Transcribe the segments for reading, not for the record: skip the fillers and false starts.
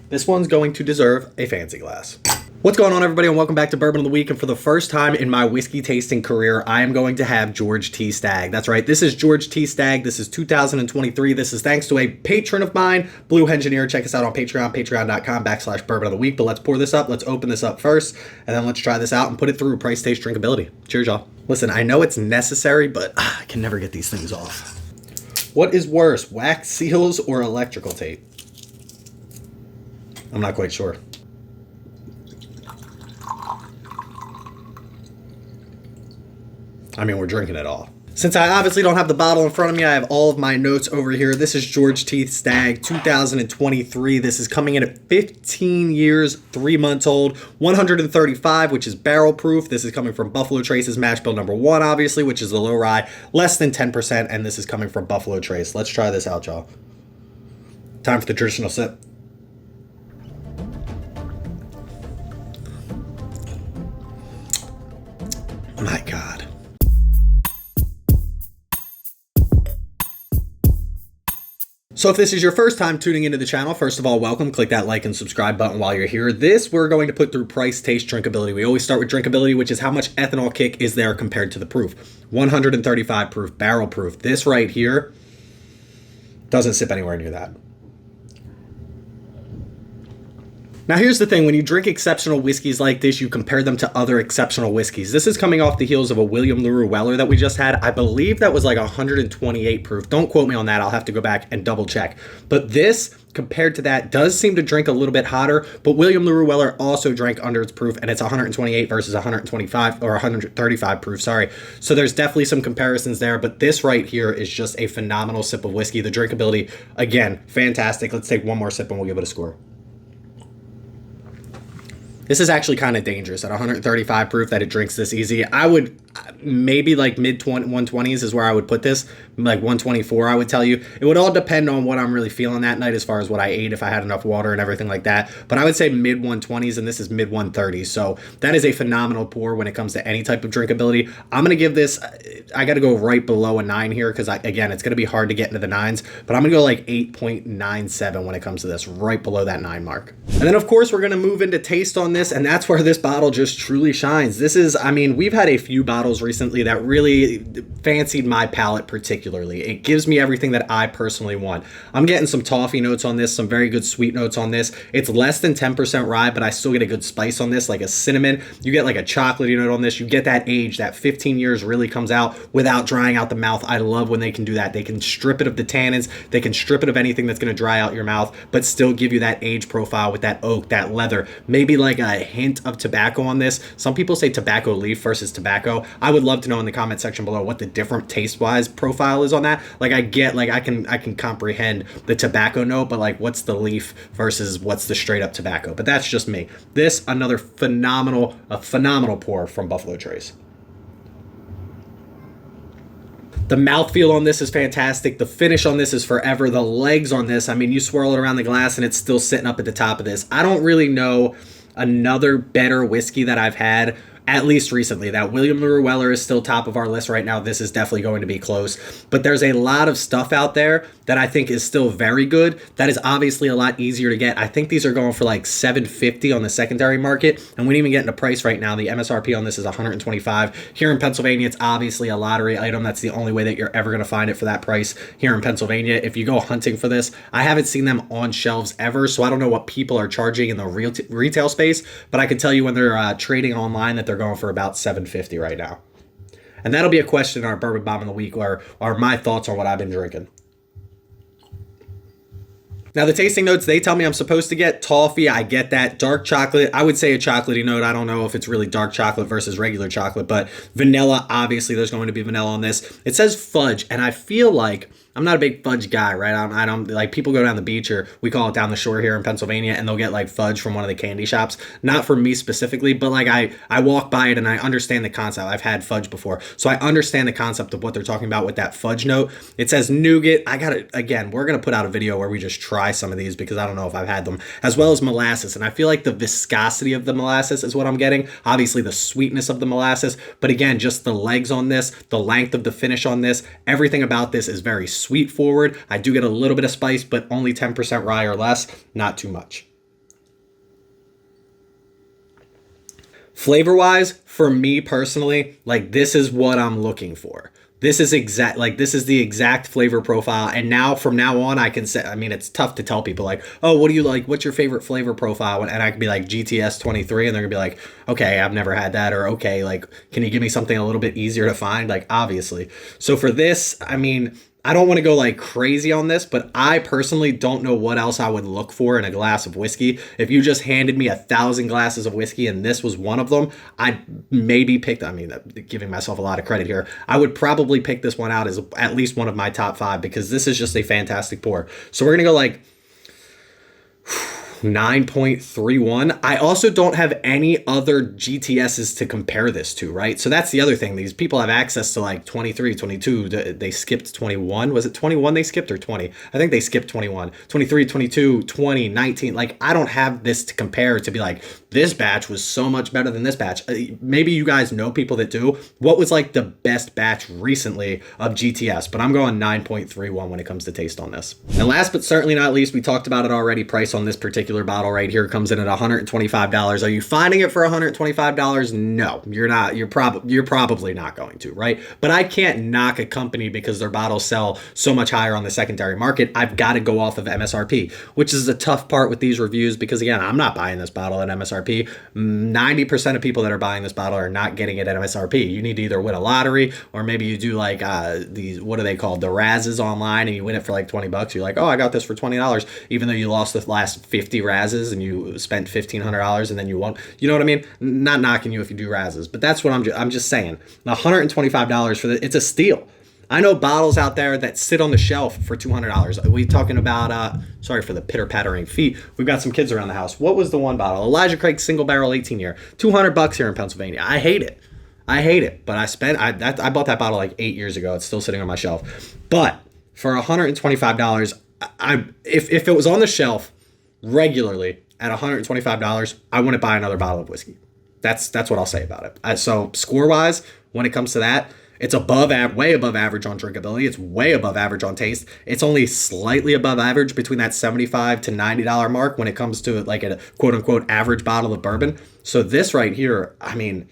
This one's going to deserve a fancy glass. What's going on, everybody, and welcome back to Bourbon of the Week. And for the first time in my whiskey tasting career, I am going to have George T. Stagg. That's right, this is George T. Stagg. This is 2023. This is thanks to a patron of mine, Blue Engineer. Check us out on Patreon, patreon.com/Bourbon of the Week. But let's pour this up. Let's open this up first, and then let's try this out and put it through price, taste, drinkability. Cheers, y'all. Listen, I know it's necessary, but I can never get these things off. What is worse, wax seals or electrical tape? I'm not quite sure. I mean, we're drinking it all. Since I obviously don't have the bottle in front of me, I have all of my notes over here. This is George T. Stagg, 2023. This is coming in at 15 years, 3 months old, 135, which is barrel proof. This is coming from Buffalo Trace's mash bill number 1, obviously, which is the low rye, less than 10%, and this is coming from Buffalo Trace. Let's try this out, y'all. Time for the traditional sip. My God. So if this is your first time tuning into the channel, first of all, welcome. Click that like and subscribe button while you're here. This we're going to put through price, taste, drinkability. We always start with drinkability, which is how much ethanol kick is there compared to the proof. 135 proof, barrel proof. This right here doesn't sip anywhere near that. Now, here's the thing. When you drink exceptional whiskeys like this, you compare them to other exceptional whiskeys. This is coming off the heels of a William LaRue Weller that we just had. I believe that was like 128 proof. Don't quote me on that. I'll have to go back and double check. But this, compared to that, does seem to drink a little bit hotter. But William LaRue Weller also drank under its proof, and it's 128 versus 125 or 135 proof, sorry. So there's definitely some comparisons there. But this right here is just a phenomenal sip of whiskey. The drinkability, again, fantastic. Let's take one more sip and we'll give it a score. This is actually kind of dangerous at 135 proof that it drinks this easy. I would maybe like mid 120s is where I would put this, like 124 I would tell you. It would all depend on what I'm really feeling that night as far as what I ate, if I had enough water and everything like that. But I would say mid 120s, and this is mid 130s. So that is a phenomenal pour when it comes to any type of drinkability. I'm going to give this, I got to go right below a 9 here because, again, it's going to be hard to get into the 9s. But I'm going to go like 8.97 when it comes to this, right below that 9 mark. And then, of course, we're going to move into taste on this, and that's where this bottle just truly shines. This is, I mean, we've had a few bottles recently that really fancied my palate particularly. It gives me everything that I personally want. I'm getting some toffee notes on this, some very good sweet notes on this. It's less than 10% rye, but I still get a good spice on this, like a cinnamon. You get like a chocolatey note on this. You get that age, that 15 years really comes out without drying out the mouth. I love when they can do that. They can strip it of the tannins. They can strip it of anything that's going to dry out your mouth, but still give you that age profile with that oak, that leather, maybe like a hint of tobacco on this. Some people say tobacco leaf versus tobacco. I would love to know in the comment section below what the different taste-wise profile is on that. Like, I get, like, I can comprehend the tobacco note, but like, what's the leaf versus what's the straight up tobacco? But that's just me. This, another phenomenal pour from Buffalo Trace. The mouthfeel on this is fantastic. The finish on this is forever. The legs on this, I mean, you swirl it around the glass and it's still sitting up at the top of this. I don't really know another better whiskey that I've had, at least recently. That William LaRue Weller is still top of our list right now. This is definitely going to be close. But there's a lot of stuff out there that I think is still very good. That is obviously a lot easier to get. I think these are going for like $750 on the secondary market. And we didn't even get into price right now. The MSRP on this is $125. Here in Pennsylvania, it's obviously a lottery item. That's the only way that you're ever going to find it for that price here in Pennsylvania. If you go hunting for this, I haven't seen them on shelves ever. So I don't know what people are charging in the retail space. But I can tell you when they're trading online that they're going for about $750 right now. And that'll be a question in our Bourbon Bomb of the Week, or my thoughts on what I've been drinking. Now, the tasting notes, they tell me I'm supposed to get toffee. I get that. Dark chocolate, I would say a chocolatey note. I don't know if it's really dark chocolate versus regular chocolate, but vanilla, obviously there's going to be vanilla on this. It says fudge, and I feel like I'm not a big fudge guy, right? I don't like, people go down the beach, or we call it down the shore here in Pennsylvania, and they'll get like fudge from one of the candy shops. Not for me specifically, but like I walk by it and I understand the concept. I've had fudge before, so I understand the concept of what they're talking about with that fudge note. It says nougat. I got it again. We're gonna put out a video where we just try some of these because I don't know if I've had them, as well as molasses. And I feel like the viscosity of the molasses is what I'm getting. Obviously the sweetness of the molasses, but again, just the legs on this, the length of the finish on this, everything about this is very sweet forward. I do get a little bit of spice, but only 10% rye or less, not too much. Flavor wise, for me personally, like this is what I'm looking for. This is this is the exact flavor profile. And now from now on, I can say, I mean, it's tough to tell people like, oh, what do you like? What's your favorite flavor profile? And I can be like GTS 23 and they're gonna be like, okay, I've never had that. Or okay, like, can you give me something a little bit easier to find? Like, obviously. So for this, I mean, I don't want to go like crazy on this, but I personally don't know what else I would look for in a glass of whiskey. If you just handed me 1,000 glasses of whiskey and this was one of them, I'd maybe pick, I mean, giving myself a lot of credit here, I would probably pick this one out as at least one of my top 5 because this is just a fantastic pour. So we're going to go like 9.31. I also don't have any other GTSs to compare this to, right? So that's the other thing. These people have access to like 23, 22. They skipped 21. Was it 21 they skipped or 20? I think they skipped 21. 23, 22, 20, 19. Like, I don't have this to compare to be like, this batch was so much better than this batch. Maybe you guys know people that do. What was like the best batch recently of GTS? But I'm going 9.31 when it comes to taste on this. And last but certainly not least, we talked about it already. Price on this particular bottle right here comes in at $125. Are you finding it for $125? No, you're not. You're probably not going to, right? But I can't knock a company because their bottles sell so much higher on the secondary market. I've got to go off of MSRP, which is the tough part with these reviews because again, I'm not buying this bottle at MSRP. 90% of people that are buying this bottle are not getting it at MSRP. You need to either win a lottery or maybe you do like these, what are they called? The Razzes online and you win it for like $20. You're like, oh, I got this for $20, even though you lost the last 50 Razzes and you spent $1,500 and then you won. You know what I mean? Not knocking you if you do Razzes, but that's what I'm just saying. $125 for it's a steal. I know bottles out there that sit on the shelf for $200. We talking about, sorry for the pitter-pattering feet. We've got some kids around the house. What was the one bottle? Elijah Craig single barrel 18 year. $200 here in Pennsylvania. I hate it. But I bought that bottle like 8 years ago. It's still sitting on my shelf. But for $125, if it was on the shelf regularly at $125, I wouldn't buy another bottle of whiskey. That's what I'll say about it. So score-wise, when it comes to that, it's way above average on drinkability. It's way above average on taste. It's only slightly above average between that $75 to $90 mark when it comes to like a quote unquote average bottle of bourbon. So this right here, I mean,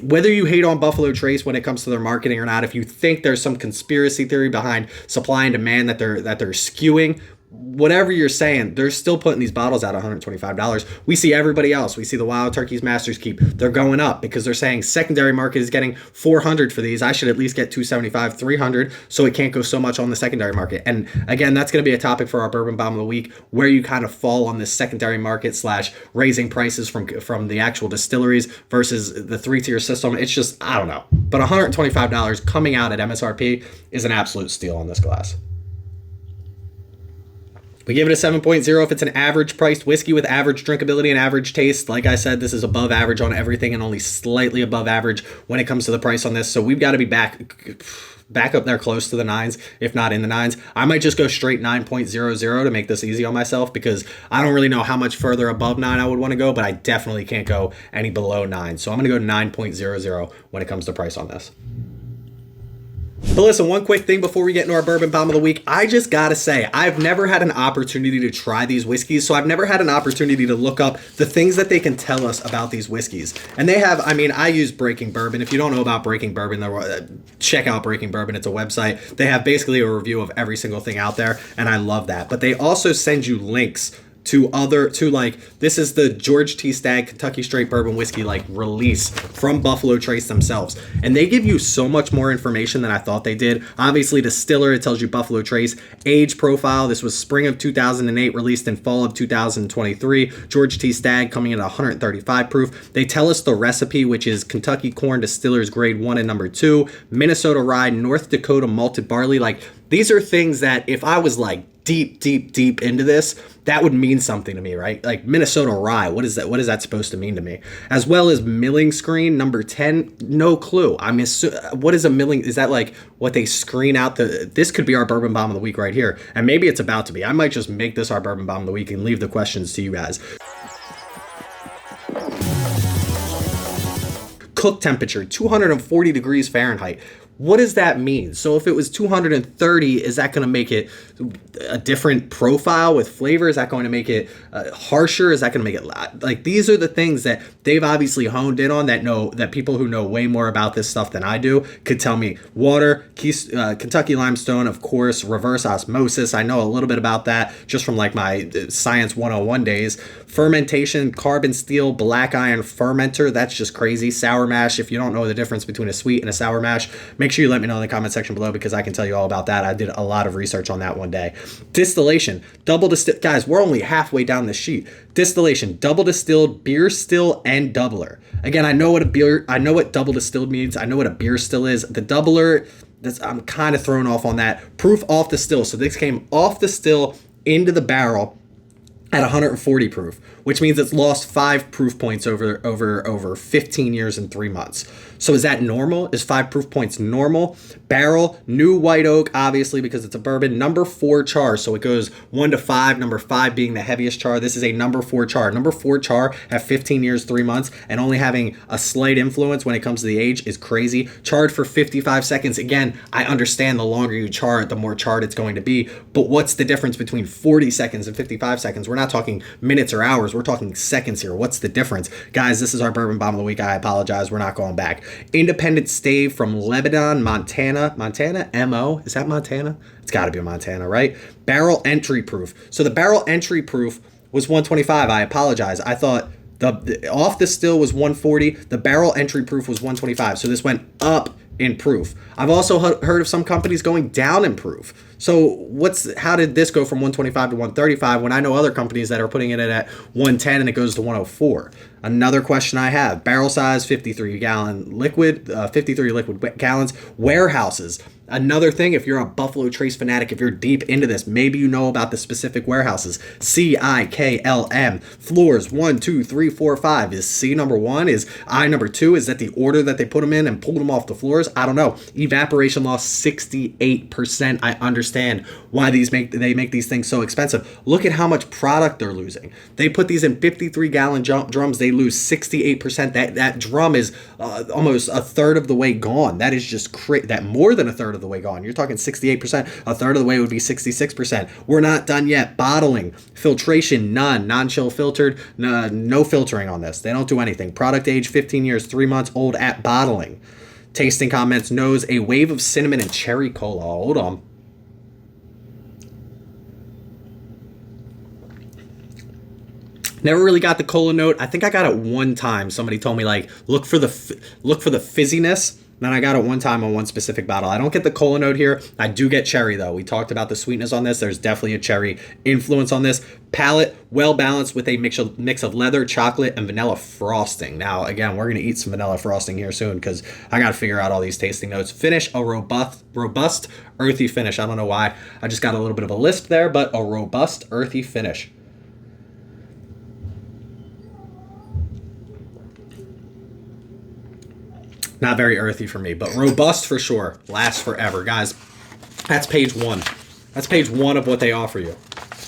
whether you hate on Buffalo Trace when it comes to their marketing or not, if you think there's some conspiracy theory behind supply and demand that they're skewing, whatever you're saying, they're still putting these bottles out $125. We see everybody else. We see the Wild Turkey's Master's Keep. They're going up because they're saying secondary market is getting $400 for these. I should at least get $275, $300, so it can't go so much on the secondary market. And again, that's going to be a topic for our Bourbon Bomb of the Week, where you kind of fall on this secondary market / raising prices from the actual distilleries versus the 3-tier system. It's just, I don't know. But $125 coming out at MSRP is an absolute steal on this glass. We give it a 7.0 if it's an average priced whiskey with average drinkability and average taste. Like I said, this is above average on everything and only slightly above average when it comes to the price on this. So we've got to be back up there close to the 9s, if not in the 9s. I might just go straight 9.00 to make this easy on myself because I don't really know how much further above 9 I would want to go, but I definitely can't go any below 9. So I'm going to go 9.00 when it comes to price on this. But listen, one quick thing before we get into our Bourbon Bomb of the Week. I just gotta say, I've never had an opportunity to try these whiskeys, so I've never had an opportunity to look up the things that they can tell us about these whiskeys. And they have, I mean, I use Breaking Bourbon. If you don't know about Breaking Bourbon, check out Breaking Bourbon. It's a website. They have basically a review of every single thing out there, and I love that. But they also send you links to like, this is the George T. Stagg Kentucky Straight Bourbon Whiskey like release from Buffalo Trace themselves. And they give you so much more information than I thought they did. Obviously, distiller, it tells you Buffalo Trace. Age profile, this was spring of 2008, released in fall of 2023. George T. Stagg coming in at 135 proof. They tell us the recipe, which is Kentucky Corn Distillers Grade 1 and number 2, Minnesota Rye, North Dakota Malted Barley. Like, these are things that if I was like deep into this, that would mean something to me, right? Like Minnesota Rye, what is that? What is that supposed to mean to me? As well as milling screen number 10, no clue. I mean, what is a milling? Is that like what they screen out this could be our Bourbon Bomb of the Week right here. And maybe it's about to be. I might just make this our Bourbon Bomb of the Week and leave the questions to you guys. Cook temperature, 240 degrees Fahrenheit. What does that mean? So if it was 230, is that going to make it a different profile with flavor? Is that going to make it harsher? Is that going to make it like, these are the things that they've obviously honed in on, that people who know way more about this stuff than I do could tell me. Water, Kentucky limestone, of course, reverse osmosis. I know a little bit about that just from like my science 101 days. Fermentation, carbon steel, black iron fermenter. That's just crazy. Sour mash. If you don't know the difference between a sweet and a sour mash, make sure you let me know in the comment section below, because I can tell you all about that. I did a lot of research on that one day. Distillation, double distilled. Guys, we're only halfway down this sheet. Distillation, double distilled, beer still, and doubler. Again, I know what double distilled means. I know what a beer still is. The doubler, I'm kind of thrown off on that. Proof off the still. So this came off the still into the barrel at 140 proof, which means it's lost 5 proof points over 15 years and 3 months. So is that normal? Is 5 proof points normal? Barrel, new white oak, obviously, because it's a bourbon. Number 4 char, so it goes 1 to 5, number 5 being the heaviest char. This is a number 4 char. Number 4 char at 15 years, 3 months, and only having a slight influence when it comes to the age is crazy. Charred for 55 seconds. Again, I understand the longer you char it, the more charred it's going to be, but what's the difference between 40 seconds and 55 seconds? We're not talking minutes or hours, we're talking seconds here. What's the difference? Guys, this is our bourbon bomb of the week. I apologize, we're not going back. Independent stave from Lebanon, Montana, MO, is that Montana? It's got to be Montana, right? Barrel entry proof. So the barrel entry proof was 125. I apologize. I thought the off the still was 140. The barrel entry proof was 125. So this went up in proof. I've also heard of some companies going down in proof. So how did this go from 125 to 135 when I know other companies that are putting it at 110 and it goes to 104? Another question I have: barrel size, 53 liquid gallons. Warehouses. Another thing, if you're a Buffalo Trace fanatic, if you're deep into this, maybe you know about the specific warehouses. CIKLM. Floors 1, 2, 3, 4, 5. Is C number 1? Is I number 2? Is that the order that they put them in and pulled them off the floors? I don't know. Evaporation loss 68%. I understand why they make these things so expensive. Look at how much product they're losing. They put these in 53-gallon drums. They lose 68%. That drum is almost a third of the way gone. That is just crazy. That more than a third of the way gone. You're talking 68%. A third of the way would be 66%. We're not done yet. Bottling, filtration, none. Non-chill filtered, no filtering on this. They don't do anything. Product age 15 years, 3 months old at bottling. Tasting comments: nose, a wave of cinnamon and cherry cola. Hold on. Never really got the cola note. I think I got it one time. Somebody told me, like, look for the fizziness. Then I got it one time on one specific bottle. I don't get the cola note here. I do get cherry, though. We talked about the sweetness on this. There's definitely a cherry influence on this. Palate, well balanced with a mix of leather, chocolate, and vanilla frosting. Now, again, we're going to eat some vanilla frosting here soon because I got to figure out all these tasting notes. Finish, a robust, earthy finish. I don't know why. I just got a little bit of a lisp there, but a robust, earthy finish. Not very earthy for me, but robust for sure. Lasts forever. Guys, that's page 1. That's page 1 of what they offer you.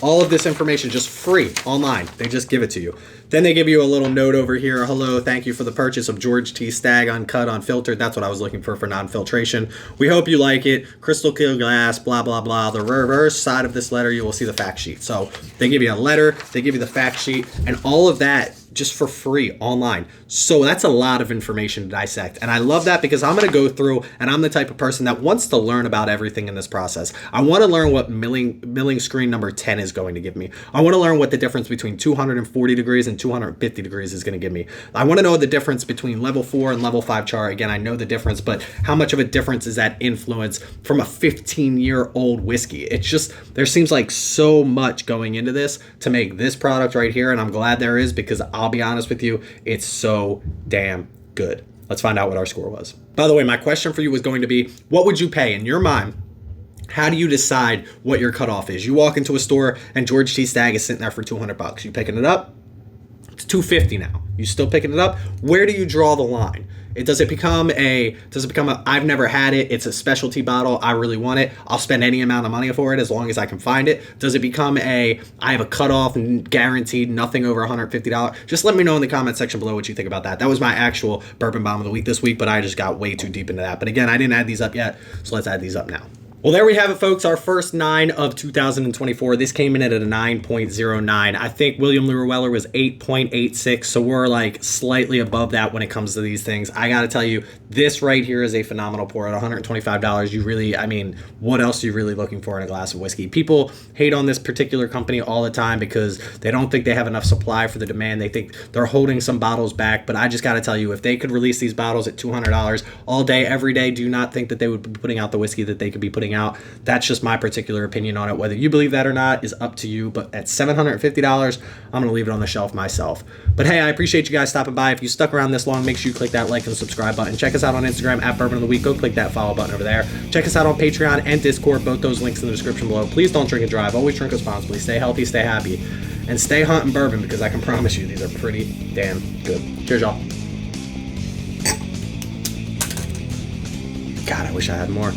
All of this information just free online. They just give it to you. Then they give you a little note over here. Hello, thank you for the purchase of George T. Stagg Uncut Unfiltered. That's what I was looking for non-filtration. We hope you like it. Crystal clear glass, blah, blah, blah. The reverse side of this letter, you will see the fact sheet. So they give you a letter, they give you the fact sheet, and all of that just for free online. So that's a lot of information to dissect. And I love that because I'm going to go through, and I'm the type of person that wants to learn about everything in this process. I want to learn what milling screen number 10 is going to give me. I want to learn what the difference between 240 degrees and 250 degrees is going to give me. I want to know the difference between level 4 and level 5 char. Again, I know the difference, but how much of a difference is that influence from a 15-year-old whiskey? It's just, there seems like so much going into this to make this product right here, and I'm glad there is, because I'll be honest with you, it's so damn good. Let's find out what our score was. By the way, my question for you was going to be, what would you pay in your mind? How do you decide what your cutoff is? You walk into a store and George T. Stagg is sitting there for $200. You picking it up? It's $250 now. You still picking it up? Where do you draw the line? Does it become a I've never had it, it's a specialty bottle, I really want it, I'll spend any amount of money for it as long as I can find it? Does it become I have a cutoff and guaranteed nothing over $150? Just let me know in the comment section below what you think about that. That was my actual bourbon bomb of the week this week, but I just got way too deep into that. But again, I didn't add these up yet, so let's add these up now. Well, there we have it, folks. Our first 9 of 2024. This came in at a 9.09. I think William Lure Weller was 8.86, so we're like slightly above that when it comes to these things. I got to tell you, this right here is a phenomenal pour. At $125, you really, I mean, what else are you really looking for in a glass of whiskey? People hate on this particular company all the time because they don't think they have enough supply for the demand. They think they're holding some bottles back, but I just got to tell you, if they could release these bottles at $200 all day, every day, do not think that they would be putting out the whiskey that they could be putting out. That's just my particular opinion on it. Whether you believe that or not is up to you, but at $750, I'm going to leave it on the shelf myself. But hey, I appreciate you guys stopping by. If you stuck around this long, make sure you click that like and subscribe button. Check us out on Instagram at Bourbon of the Week. Go click that follow button over there. Check us out on Patreon and Discord. Both those links in the description below. Please don't drink and drive. Always drink responsibly. Stay healthy, stay happy, and stay hunting bourbon, because I can promise you these are pretty damn good. Cheers, y'all. God, I wish I had more.